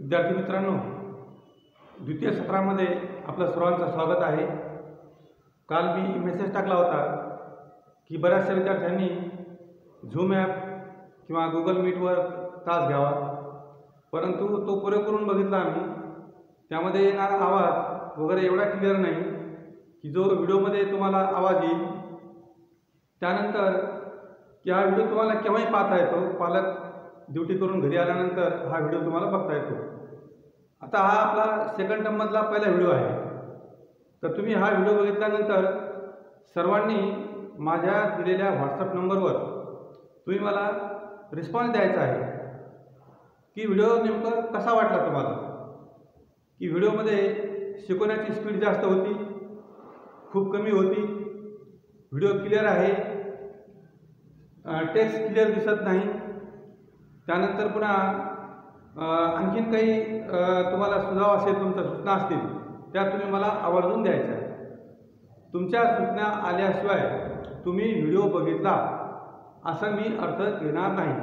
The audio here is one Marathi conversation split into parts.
विद्यार्थी मित्रांनो, द्वितीय सत्रामध्ये आपलं सर्वांचं स्वागत आहे। काल मी मेसेज टाकला होता की बऱ्याचशा विद्यार्थ्यांनी झूम ॲप किंवा गुगल मीटवर तास घ्यावा, परंतु तो प्रयोग करून बघितला आम्ही। त्यामध्ये येणारा आवाज वगैरे एवढा क्लिअर नाही की जो व्हिडिओमध्ये तुम्हाला आवाज येईल। त्यानंतर हा व्हिडिओ तुम्हाला केव्हाही पाहता येतो, पालक ड्युटी करून घरी आल्यानंतर हा व्हिडिओ तुम्हाला बघता येतो। आता हा आपला सेकंड टर्ममधला पहिला व्हिडिओ आहे, तर तुम्ही हा व्हिडिओ बघितल्यानंतर सर्वांनी माझ्या दिलेल्या व्हॉट्सअप नंबरवर तुम्ही मला रिस्पॉन्स द्यायचा आहे की व्हिडिओ नेमकं कसा वाटला तुम्हाला, की व्हिडिओमध्ये शिकवण्याची स्पीड जास्त होती, खूप कमी होती, व्हिडिओ क्लिअर आहे, टेक्स्ट क्लिअर दिसत नाही। त्यानंतर पुन्हा आणखीन काही तुम्हाला सुझाव असेल, तुमच्या सूचना असतील, त्या तुम्ही मला आवर्जून द्यायच्या आहे। तुमच्या सूचना आल्याशिवाय तुम्ही व्हिडिओ बघितला असं मी अर्थ घेणार नाही।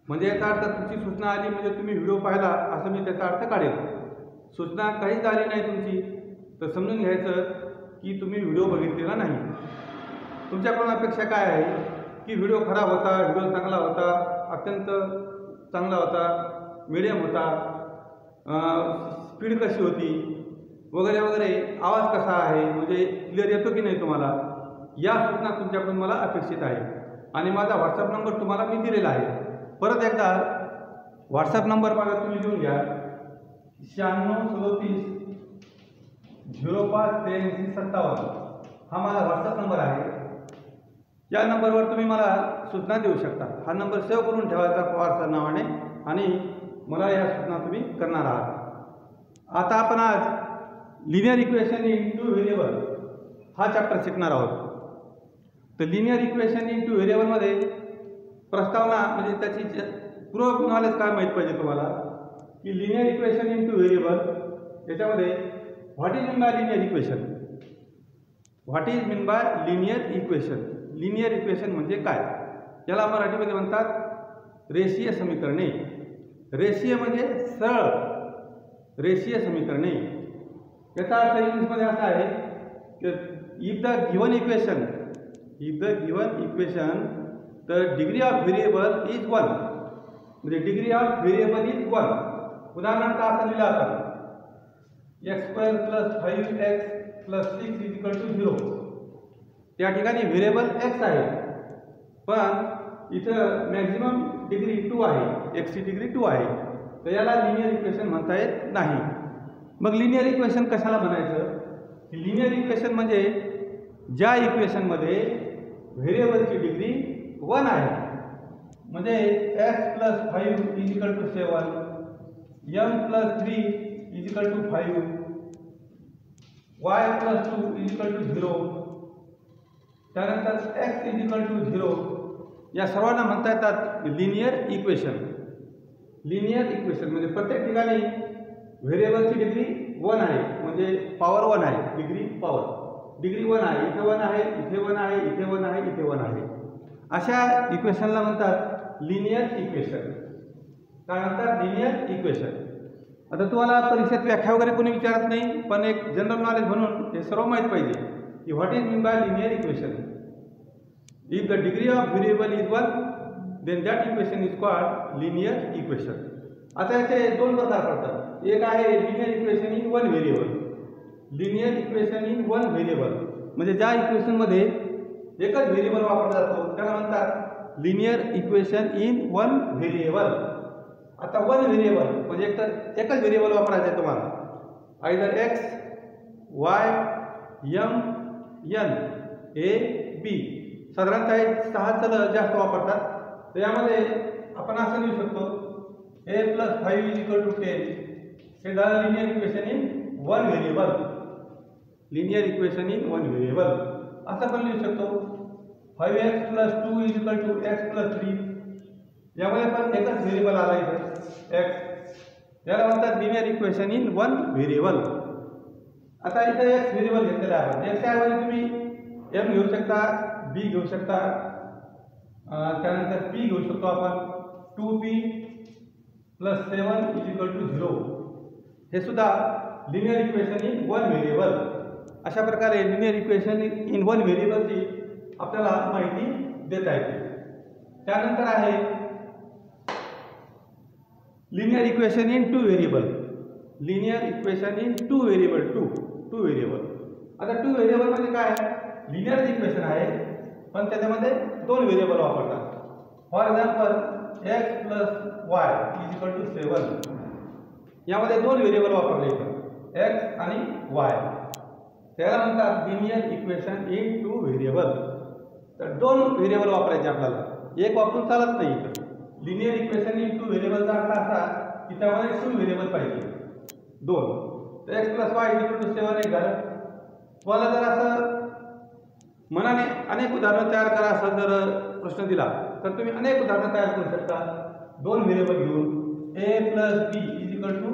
म्हणजे याचा अर्थ तुमची सूचना आली म्हणजे तुम्ही व्हिडिओ पाहिला असं मी त्याचा अर्थ काढेल। सूचना काहीच आली नाही तुमची तर समजून घ्यायचं की तुम्ही व्हिडिओ बघितलेला नाही। तुमच्याकडून अपेक्षा काय आहे की व्हिडिओ खराब होता, व्हिडिओ चांगला होता, अत्यंत चांगला होता, मीडियम होता, स्पीड कशी होती वगैरे वगैरे, आवाज कसा आहे, म्हणजे क्लिअर येतो की नाही तुम्हाला, या सूचना तुमच्याकडून मला अपेक्षित आहे। आणि माझा व्हॉट्सअप नंबर तुम्हाला मी दिलेला आहे। परत एकदा व्हॉट्सअप नंबर बघा, तुम्ही लिहून घ्या, 9637 05 83 57 हा माझा व्हॉट्सअप नंबर आहे। या नंबरवर तुम्ही मला सूचना देऊ शकता। हा नंबर सेव्ह करून ठेवायचा पवार सर नावाने, आणि मला या सूचना तुम्ही करणार आहात। आता आपण आज linear equation in two variable हा चॅप्टर शिकणार आहोत। तर लिनियर इक्वेशन इन टू व्हेरिएबलमध्ये प्रस्तावना म्हणजे त्याची पूर्व नॉलेज काय माहीत पाहिजे तुम्हाला, की linear equation in two variable याच्यामध्ये what is mean by linear equation, what is mean by linear equation. Linear equation म्हणजे काय, याला मराठीमध्ये म्हणतात रेषीय समीकरणे। रेषीय म्हणजे सरळ रेषीय समीकरणे। याचा अर्थ इंग्लिशमध्ये असा आहे की if the given equation the degree of variable is 1, म्हणजे डिग्री ऑफ व्हेरिएबल इज 1। उदाहरणार्थ असं लिहिलं आपण x² + 5x + 6 = 0। त्या ठिकाणी व्हेरिएबल x आहे, पण इथं मॅक्झिमम डिग्री 2 आहे, x ची डिग्री 2 आहे, तर याला लिनियर इक्वेशन म्हणता येत नाही। मग लिनियर इक्वेशन कशाला म्हणायचं, लिनियर इक्वेशन म्हणजे ज्या इक्वेशनमध्ये व्हेरिएबलची डिग्री 1 आहे, म्हणजे x + 5 = 7, m + 3 = 5, y + 2 = 0, त्यानंतर x = 0, या सर्वांना म्हणता येतात लिनियर इक्वेशन। लिनियर इक्वेशन म्हणजे प्रत्येक ठिकाणी व्हेरिएबलची डिग्री 1 आहे, म्हणजे पॉवर 1 आहे, डिग्री 1 आहे, इथे 1 आहे, इथे 1 आहे, इथे 1 आहे, इथे 1 आहे, अशा इक्वेशनला म्हणतात लिनियर इक्वेशन। काय म्हणतात, लिनियर इक्वेशन। आता तुम्हाला परीक्षेत व्याख्या वगैरे कोणी विचारत नाही, पण एक जनरल नॉलेज म्हणून हे सर्व माहीत पाहिजे की what is mean by linear equation. If the degree of variable is 1 then that equation is called linear equation. आता याचे दोन प्रकार पडतात, एक आहे linear equation in 1 variable. Linear equation in 1 variable म्हणजे ज्या इक्वेशनमध्ये एकच व्हेरिएबल वापरला जातो त्याला म्हणतात लिनियर इक्वेशन इन 1 व्हेरिएबल। आता 1 व्हेरिएबल म्हणजे एकच व्हेरिएबल वापरायचं आहे तुम्हाला, either x, y, m, n, a, b, साधारणतः 6 चल जास्त वापरतात। तर यामध्ये आपण असं लिहू शकतो a + 5 = 10, हे झालं linear equation in 1 variable. Linear equation in 1 variable असं पण लिहू शकतो 5x + 2 = x + 3, यामध्ये पण एकच व्हेरिएबल आला इथे x, याला म्हणतात लिनियर इक्वेशन इन 1 व्हेरिएबल। आता इथे x व्हेरिएबल घेतलेला आहे आपण, x ऐवजी तुम्ही m घेऊ शकता, b घेऊ शकता, त्यानंतर p घेऊ शकतो आपण, 2p plus 7 is equal to 0. हे सुद्धा linear equation in one variable. अशा प्रकारे लिनियर इक्वेशन इन वन व्हेरिएबलची आपल्याला माहिती देता येते. त्यानंतर आहे linear equation in two variable. Linear equation in two variable. Two variable. आता टू व्हेरिएबल म्हणजे काय? लिनियर इक्वेशन आहे पण त्याच्यामध्ये दोन व्हेरिएबल वापरतात. For example x plus y is equal to 7. यामध्ये दोन व्हेरिएबल वापरले येतात, एक्स आणि वाय. त्याला म्हणतात linear equation in two variable. तर दोन व्हेरिएबल वापरायचे आपल्याला, एक वापरून चालत नाही. लिनियर इक्वेशन इन टू व्हेरिएबलचा अर्थ असा की त्यामध्ये टू व्हेरिएबल पाहिजे, दोन. तर x plus y is equal to 7 एक झालं. तुम्हाला जर असं मनाने अनेक उदाहरणं तयार करा असं जर प्रश्न दिला तर तुम्ही अनेक उदाहरणं तयार करू शकता. दोन व्हेरिएबल घेऊन A plus B is equal to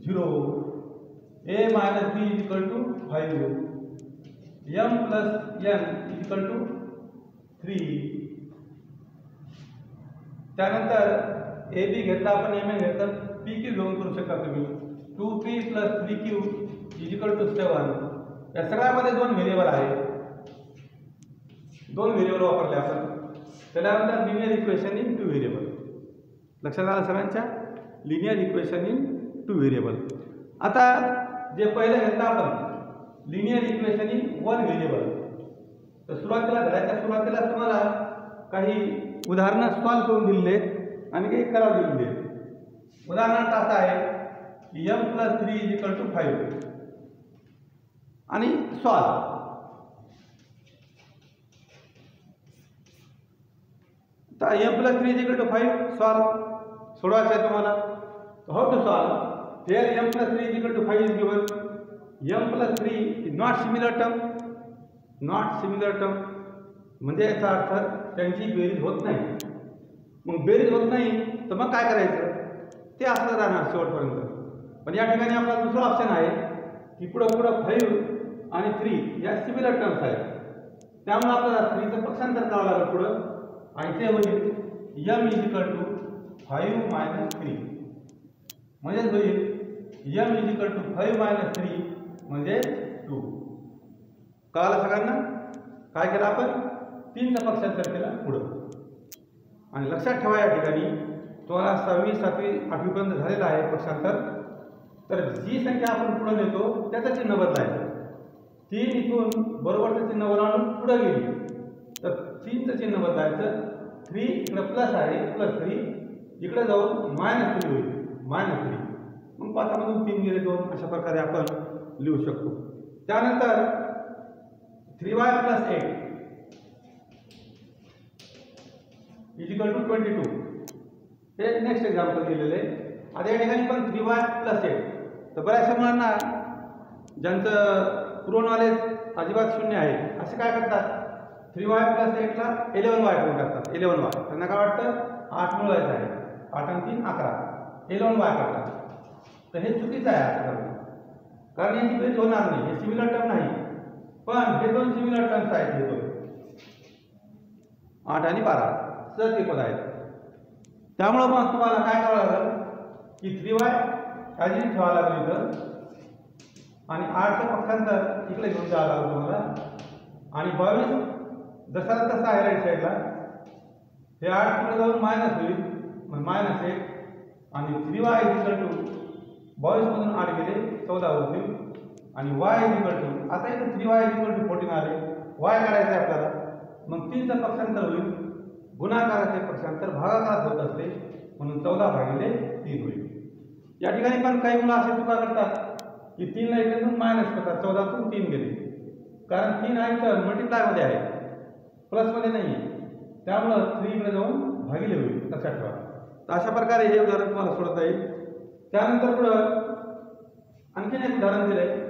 0, A minus B is equal to 5, M plus N is equal to 3. त्यानंतर ए बी घेतला आपण, एम ए घेतलं, पी क्यू घेऊन करू शकता तुम्ही. 2p plus 3q is equal to 7. या सगळ्यामध्ये दोन व्हेरिएबल आहे, दोन व्हेरिएबल वापरले आपण. त्याला म्हणतात linear equation in two variable. लक्षात आलं सगळ्यांच्या? Linear equation in two variable. आता जे पहिलं घेतलं आपण linear equation in one variable, तर सुरुवातीला तुम्हाला काही उदाहरणं सॉल्व्ह करून दिलेले आहेत आणि काही करावं दिलेले आहेत. उदाहरणार्थ असं आहे M plus 3 is equal to 5 आणि सॉल्व. तर M plus 3 is equal to 5 solve सोडवायचं आहे तुम्हाला. How to solve? Here M plus 3 is equal to 5 is given. M plus 3 is not similar term. Not similar term म्हणजे याचा अर्थ त्यांची बेरीज होत नाही. मग बेरीज होत नाही तर मग काय करायचं? ते असं राहणार शेवटपर्यंत. पण या ठिकाणी आपला दुसरा ऑप्शन आहे की पुढं 5 आणि 3 या सिमिलर टर्म्स आहेत. त्यामुळे आपल्याला 3चं पक्षांतर करावं लागेल पुढं, आणि ते होईल M is equal to 5 minus 3. म्हणजेच होईल M is equal to 5 minus 3 म्हणजे 2. कळालं सगळ्यांना? काय केलं आपण? 3चं पक्षांतर केलं पुढं. आणि लक्षात ठेवा या ठिकाणी तुम्हाला 6वी 7वी 8वीपर्यंत झालेलं आहे पक्षांतर. तर जी संख्या आपण पुढे नेतो त्याचं चिन्ह बदलायचं. 3 इथून बरोबरचं चिन्ह ओलांडून पुढे गेली तर 3चं चिन्ह बदलायचं. 3 इकडे प्लस आहे, प्लस 3 इकडे जाऊन मायनस 3 होईल, मायनस 3. मग 5मधून 3 गेले 2. अशा प्रकारे आपण लिहू शकतो. त्यानंतर 3y plus 8 is equal to 22. हे नेक्स्ट एक्झाम्पल दिलेलं आहे. आता या ठिकाणी पण 3y प्लस 8. तर बऱ्याचशा मुलांना ज्यांचं पूर्ण नॉलेज अजिबात शून्य आहे असे काय करतात, 3y प्लस 8ला 11y करून टाकतात. 11y त्यांना काय वाटतं 8 मिळवायचं आहे, 8 आणि 3 11, 11y करतात. तर हे चुकीचं आहे असं करणं, कारण यांची बेरीज होणार नाही. हे सिमिलर टर्म नाही, पण हे दोन सिमिलर टर्म्स आहेत. हे दोन 8 आणि 12 सर ते पद आहेत. त्यामुळं मग तुम्हाला काय करावं लागेल की 3y काळजी ठेवावं लागेल इथं, आणि 8चं पक्षांतर इकडे घेऊन जावं लागेल तुम्हाला. आणि 22 जसा तसा आहे राईट साईडला. हे 8 तिकडे जाऊन मायनस होईल, मग मायनस 1 आणि 3y इज इक्वल टू 22 मधून 8 गेले 14 होतील. आणि y इज इक्वल टू आता इथे 3y इज इक्वल टू 14 आले. y काढायचं आहे आपल्याला. मग 3चं पक्षांतर होईल, गुणाकाराचे पक्षांतर भागाकारात होत असते म्हणून 14 भागिले 3 होईल. या ठिकाणी पण काही मुलं असे चुका करतात की 3ला इकडे जाऊन मायनस करतात, 14तून 3 गेले, कारण 3 आहे तर मल्टिप्लायमध्ये आहे, प्लसमध्ये नाही आहे. त्यामुळं 3 इकडे जाऊन भागिले होईल, लक्षात ठेवा. तर अशा प्रकारे हे उदाहरण तुम्हाला सोडवता येईल. त्यानंतर पुढं आणखीन एक उदाहरण दिलं आहे.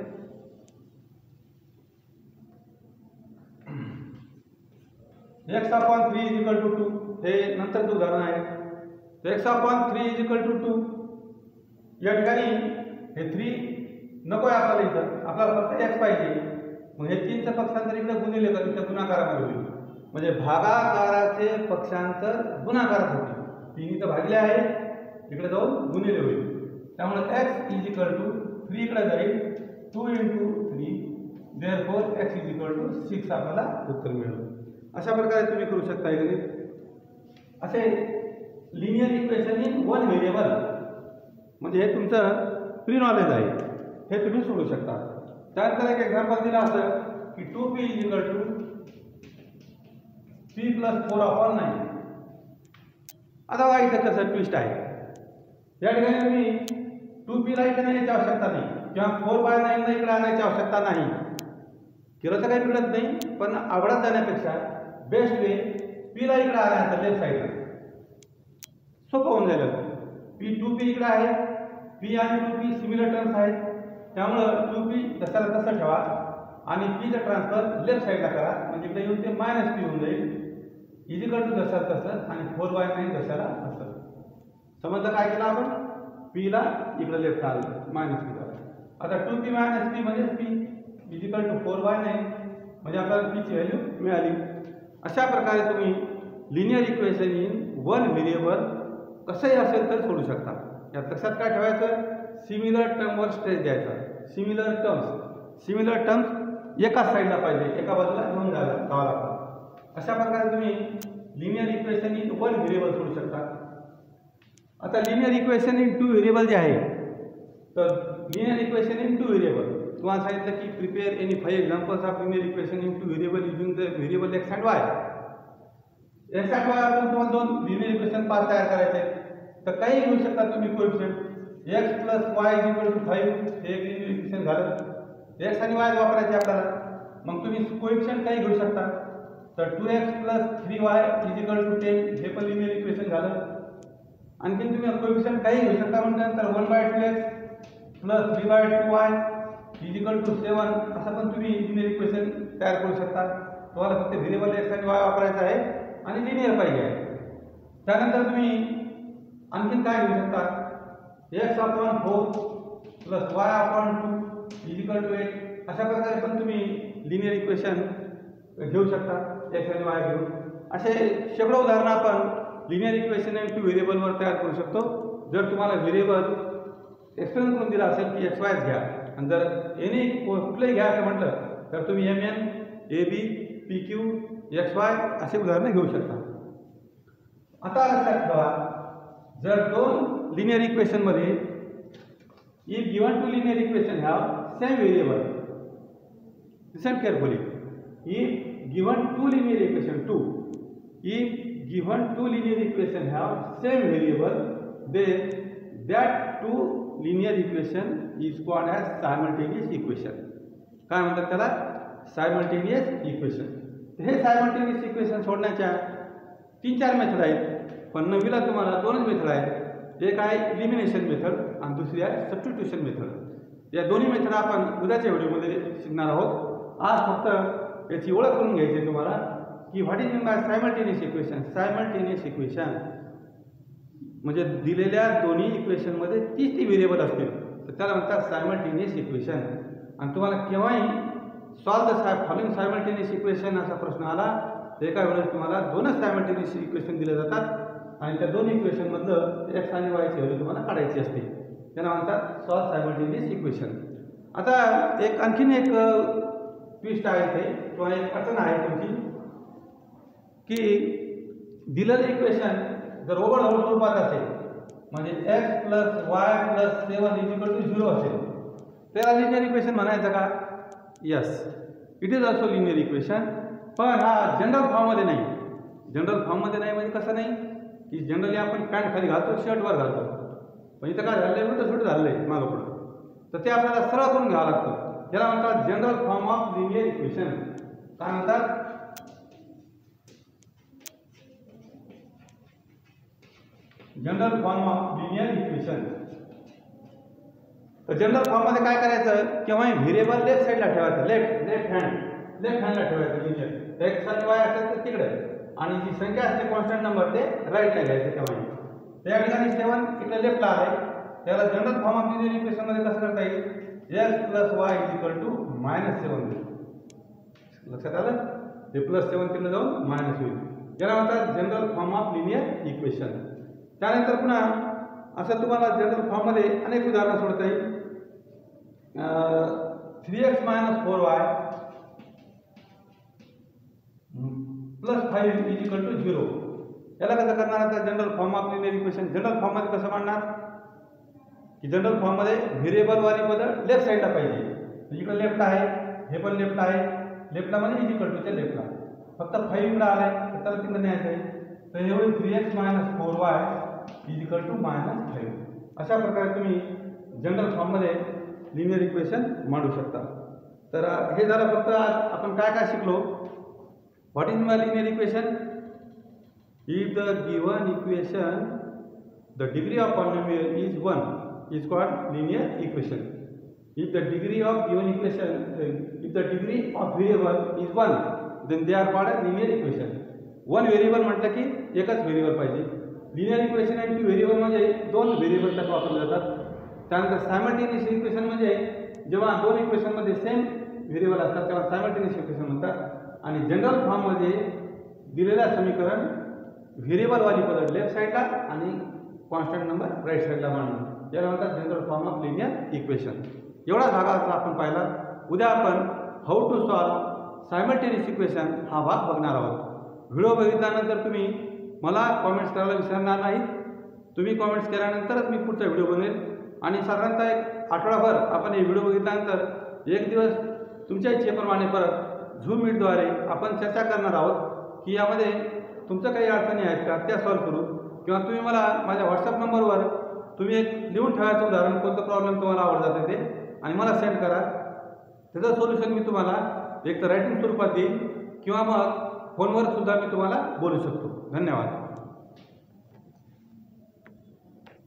x/3 is equal to 2. हे नंतरचं उदाहरण आहे. तर x/3 इज इक्वल टू 2. या ठिकाणी हे 3 नको आहे आपल्याला, इथं आपल्याला फक्त x पाहिजे. मग हे 3चं पक्षांतर इकडे गुणिले का तिथं गुणाकारामध्ये होईल, म्हणजे भागाकाराचे पक्षांतर गुणाकारात होते. 3 इथं भागिले आहे इकडे जाऊन गुणिले होईल. त्यामुळे x इज इक्वल टू 3 इकडे जाईल 2 into 3 therefore x is equal to 6 आपल्याला उत्तर मिळेल. अशा प्रकारे तुम्ही करू शकता. असे linear equation in one variable म्हणजे हे तुमचं प्री नॉलेज आहे, हे तुम्ही सोडू शकता. त्यानंतर एक एक्झाम्पल दिलं असं की 2p is equal to p plus 4/9. आता बघा इथं कसं ट्विस्ट आहे. या ठिकाणी तुम्ही 2p ला इथे येण्याची आवश्यकता नाही किंवा 4/9 ला इकडे आणायची आवश्यकता नाही. केलं तर काही बिघडत नाही, पण आवडत जाण्यापेक्षा बेस्ट वे p ला इकडे आणायचं लेफ्ट साईडला सोपं होऊन जाईल. p इकडे आहे, p आणि 2p सिमिलर टर्म्स आहेत, त्यामुळं 2p जसाला तसं ठेवा आणि p चं ट्रान्सफर लेफ्ट साईडला करा, म्हणजे इकडे येऊन ते -p होऊन जाईल इजिकल टू जसं तसं आणि 4/9 जसाला तसं. समजलं काय केलं आपण? p ला इकडे लेफ्ट आलं -p झालं. आता 2p - p म्हणजे p इजिकल टू 4/9 म्हणजे आपल्याला p ची व्हॅल्यू मिळाली. अशा प्रकारे तुम्ही linear equation in one variable कसंही असेल तर सोडू शकता. यात लक्षात काय ठेवायचं? सिमिलर टर्मवर स्ट्रेस द्यायचा. सिमिलर टर्म्स एकाच साईडला पाहिजे, एका बाजूला घेऊन जावं लागतं. अशा प्रकारे तुम्ही linear equation in one variable सोडू शकता. आता linear equation in two variable जे आहे, तर linear equation in two variable तुम्हाला सांगितलं की prepare any 5 examples of linear equation in two variable using the variable x and Y. X and Y आपण तुम्हाला दोन लिनियर इक्वेशन पार्ट तयार करायचे आहेत. तर काही घेऊ शकता तुम्ही coefficient x plus y is equal to 5 हे एक लिनियर इक्वेशन झालं. x आणि y वापरायचे आपल्याला, मग तुम्ही कोएफिशिएंट काही घेऊ शकता. तर 2x plus 3y is equal to 10 हे पण लिनियर इक्वेशन झालं. आणखी तुम्ही कोएफिशिएंट काही घेऊ शकता म्हटल्यानंतर 1/2x plus 3/2y is equal to 7 असं पण तुम्ही लिनियर इक्वेशन तयार करू शकता. तुम्हाला फक्त व्हेरिएबल x आणि y वापरायचा आहे आणि लिनियर पाहिजे आहे. त्यानंतर तुम्ही आणखीन काय घेऊ शकता? x/4 plus y/2 is equal to 8 अशा प्रकारे पण तुम्ही लिनियर इक्वेशन घेऊ शकता x आणि y घेऊन. असे शेकडो उदाहरणं आपण लिनियर इक्वेशन इन टू व्हेरिएबलवर तयार करू शकतो. जर तुम्हाला व्हेरिएबल एक्सप्लेन करून दिला असेल की x y घ्या आणि जर एनी कुठलंही घ्या असं म्हटलं तर तुम्ही mn ab pq xy असे उदाहरणं घेऊ शकता. आता लक्षात ठेवा, जर दोन लिनियर इक्वेशन मध्ये if given two linear equation have same variable, listen carefully, if given two linear equation have same variable, then that two linear equation is called as simultaneous equation. काय म्हणतात त्याला? Simultaneous equation. हे सायमल्टेनियस इक्वेशन सोडण्याच्या 3-4 मेथड आहेत, पण नवीला तुम्हाला 2च मेथड आहेत. एक आहे एलिमिनेशन मेथड आणि दुसरी आहे सबस्टिट्यूशन मेथड. या दोन्ही मेथड आपण उद्याच्या व्हिडिओमध्ये शिकणार आहोत. आज फक्त याची ओळख करून घ्यायची आहे तुम्हाला की what is mean bye simultaneous equation. Simultaneous equation म्हणजे दिलेल्या दोन्ही इक्वेशनमध्ये 30 व्हेरिएबल असतील तर त्याला म्हणतात सायमल्टेनियस इक्वेशन. आणि तुम्हाला केव्हाही solve the following simultaneous equation असा प्रश्न आला तर एका वेळेस तुम्हाला 2च सायमल्टेनियस इक्वेशन दिले जातात आणि त्या दोन इक्वेशन मधलं x आणि y ची व्हॅल्यू तुम्हाला काढायची असते. त्याला म्हणतात सॉल्व सायमल्टेनियस इक्वेशन. आता आणखीन एक ट्विस्ट आहे इथे किंवा एक अडचण आहे तुमची की दिलेलं इक्वेशन जर ओव्हरऑल स्वरूपात असेल म्हणजे x plus y plus 7 is equal to 0 असेल त्याला लिनियर इक्वेशन म्हणायचं का? Yes, it is also linear equation. पण हा जनरल फॉर्ममध्ये नाही. जनरल फॉर्ममध्ये नाही म्हणजे कसं नाही की जनरली आपण पॅन्ट खाली घालतो, शर्ट वर घालतो, पण इथं काय झालंय उलट सुट झालंय मागं पुढं, तर ते आपल्याला सरळ करून घ्यावं लागतं. याला म्हणतात general form of linear equation. काय म्हणतात? General form of linear equation. तर जनरल फॉर्म मध्ये काय करायचं? केव्हा व्हेरिएबल लेफ्ट साईडला ठेवायचं, लेफ्ट हँडला ठेवायचं लिनियर. एक्स आणि वाय असेल तर तिकडे आणि जी संख्या असते कॉन्स्टंट नंबर ते राईटला घ्यायचं केव्हा. त्या ठिकाणी 7 इकडे लेफ्टला आहे. त्याला general form of linear equation मध्ये कसं करता येईल? x plus y is equal to -7. लक्षात आलं? ते +7 तिकडे जाऊन मायनस होईल. याला म्हणतात general form of linear equation. त्यानंतर पुन्हा असं तुम्हाला जनरल फॉर्ममध्ये अनेक उदाहरणं सोडता येईल. 3x - 4y + 5 = 0. याला कसं करणार आता general form of linear equation. General फॉर्ममध्ये कसं मांडणार की जनरल फॉर्ममध्ये व्हेरिएबल वाली पद लेफ्ट साईडला पाहिजे. इकडे लेफ्ट आहे, हे पण लेफ्ट आहे. लेफ्टला म्हणजे = च्या लेफ्टला. फक्त 5 इकडे आलाय तर त्याला तिकडे न्यायचं आहे. तर हे होईल 3x - 4y = -5. अशा प्रकारे तुम्ही जनरल फॉर्ममध्ये लिनियर इक्वेशन मांडू शकता. तर हे झालं फक्त आज आपण काय काय शिकलो. What is my linear equation? If the given equation the degree of polynomial is 1 is called linear equation. If the degree of given equation if the degree of variable is 1 then they are called a linear equation. one variable म्हटलं की एकच व्हेरिएबल पाहिजे. लिनियर इक्वेशन आणि टू व्हेरिएबल म्हणजे दोन व्हेरिएबल त्यात वापरले जातात. त्यानंतर सायमल्टेनियस इक्वेशन म्हणजे जेव्हा दोन इक्वेशनमध्ये सेम व्हेरिएबल असतात तेव्हा सायमल्टेनियस इक्वेशन म्हणतात. आणि जनरल फॉर्ममध्ये दिलेल्या समीकरण व्हेरिएबल वाली पद लेफ्ट साईडला आणि कॉन्स्टंट नंबर राईट साईडला मांडणं याला म्हणतात general form of linear equation. एवढा भाग आता आपण पाहिला. उद्या आपण how to solve simultaneous equation हा भाग बघणार आहोत. व्हिडिओ बघितल्यानंतर तुम्ही मला कॉमेंट्स करायला विसरणार नाहीत. तुम्ही कॉमेंट्स केल्यानंतरच मी पुढचा व्हिडिओ बनवेल. आणि साधारणतः एक आठवडाभर आपण हे व्हिडिओ बघितल्यानंतर एक दिवस तुमच्या इच्छेप्रमाणे परत झूम मीटद्वारे आपण चर्चा करणार आहोत की यामध्ये तुमच्या काही अडचणी आहेत का त्या सॉल्व्ह करू. किंवा तुम्ही मला माझ्या व्हॉट्सअप नंबरवर तुम्ही एक लिहून ठेवायचं उदाहरण कोणतं प्रॉब्लेम तुम्हाला आवडत जाते ते आणि मला सेंड करा. त्याचं सोल्युशन मी तुम्हाला एक तर रायटिंग स्वरूपात देईन किंवा मग फोनवर सुद्धा मी तुम्हाला बोलू शकतो. धन्यवाद.